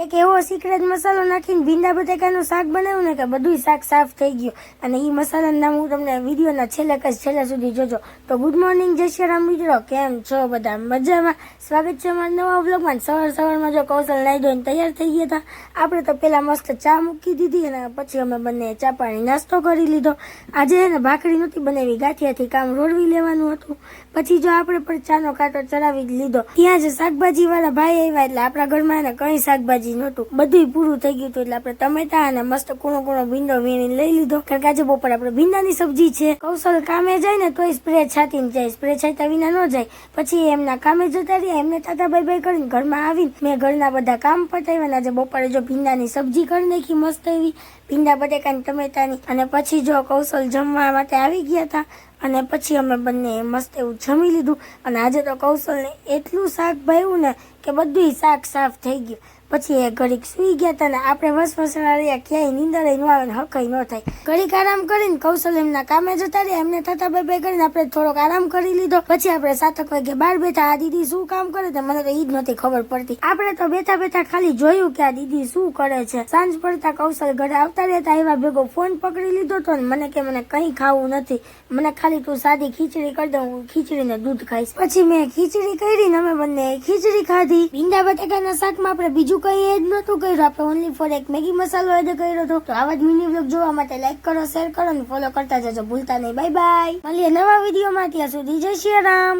એક એવો સિક્રેટ મસાલો નાખીને ભીંડા બટેકાનું શાક બનાવ્યું ને કે બધું શાક સાફ થઈ ગયું. અને એ મસાલાનું નામ હું તમને વિડીયોના છેલ્લે સુધી જોજો. તો ગુડ મોર્નિંગ, જય શ્રી રામ મિત્રો, કેમ છો બધા? મજામાં? સ્વાગત છે અમારા નવા વ્લોગમાં. સવારમાં જો કૌશલ નાઈ ધોઈને તૈયાર થઈ ગયા હતા. આપણે તો પેલા મસ્ત ચા મૂકી દીધી અને પછી અમે બંને ચા પાણી નાસ્તો કરી લીધો. આજે ને ભાખરી નહોતી બનાવી, ગાંઠિયાથી કામ રોડવી લેવાનું હતું. પછી જો આપણે પણ ચાનો કાંટો ચડાવી જ લીધો. ત્યાં જ શાકભાજી વાળા ભાઈ આવ્યા એટલે આપણા ઘરમાં ને કઈ શાકભાજી નહોતું, બધું પૂરું થઈ ગયું હતું. એટલે આપણે ટમેટા અને મસ્ત કૂણો ભીંડો વીણીને લઈ લીધો, કારણ કે આજે બપોર આપણે ભીંડાની સબ્જી છે. કૌશલ કામે જાય ને તોય સ્પ્રે છાતીને જાય, સ્પ્રે છાતા વિના ન જાય. પછી એમના કામે જતા રહ્યા, એમને ટાટા બાય બાય કરીને ઘરમાં આવીને મેં ઘરના બધા કામ પતાવ્યા. આજે બપોરે જો ભીંડાની સબ્જી કરી નાખી મસ્ત એવી, ભીંડા બટેકાની ટમેટાની. અને પછી જો કૌશલ જમવા માટે આવી ગયા હતા અને પછી અમે બંને મસ્ત એવું જમી લીધું. અને આજે તો કૌશલને એટલું શાક ભાવ્યું ને કે બધું શાક સાફ થઈ ગયું. પછી એ ઘડીક સુઈ ગયા હતા ને આપણે વસવસણા રહ્યા, ક્યાંય નીંદર ન આવે ને હકઈ ન થાય. ઘડીક આરામ કરીને કૌશલ એમના કામે જતા રહ્યા, એમને થતા બે કરીને આપણે થોડોક આરામ કરી લીધો. પછી આપણે 7 વાગે બહાર બેઠા. આ દીદી શું કામ કરે છે મને તો ઈ જ નથી ખબર પડતી. આપણે તો બેઠા ખાલી જોયું કે આ દીદી શું કરે છે. સાંજ પડતા કૌશલ ઘરે આવતા રહેતા એવા ભેગો ફોન પકડી લીધો તો ને મને કે મને કઈ ખાવું નથી, મને ખાલી તું સાદી ખીચડી કરી દે, હું ખીચડી ને દૂધ ખાઈશ. પછી મેં ખીચડી કરી ને અમે બંને ખીચડી ખાધી. ભીંડા બટાકાના શાકમાં આપણે બીજું કઈ એડ નતું કર્યું, આપણે ઓનલી ફોર એક મેગી મસાલો એડ કર્યો હતો. તો આવા જ મિની વ્લોગ જોવા માટે લાઈક કરો, શેર કરો અને ફોલો કરતા જજો ભૂલતા નહીં. બાય બાય, મળીએ નવા વિડીયોમાં. ત્યાં સુધી જય શ્રી રામ.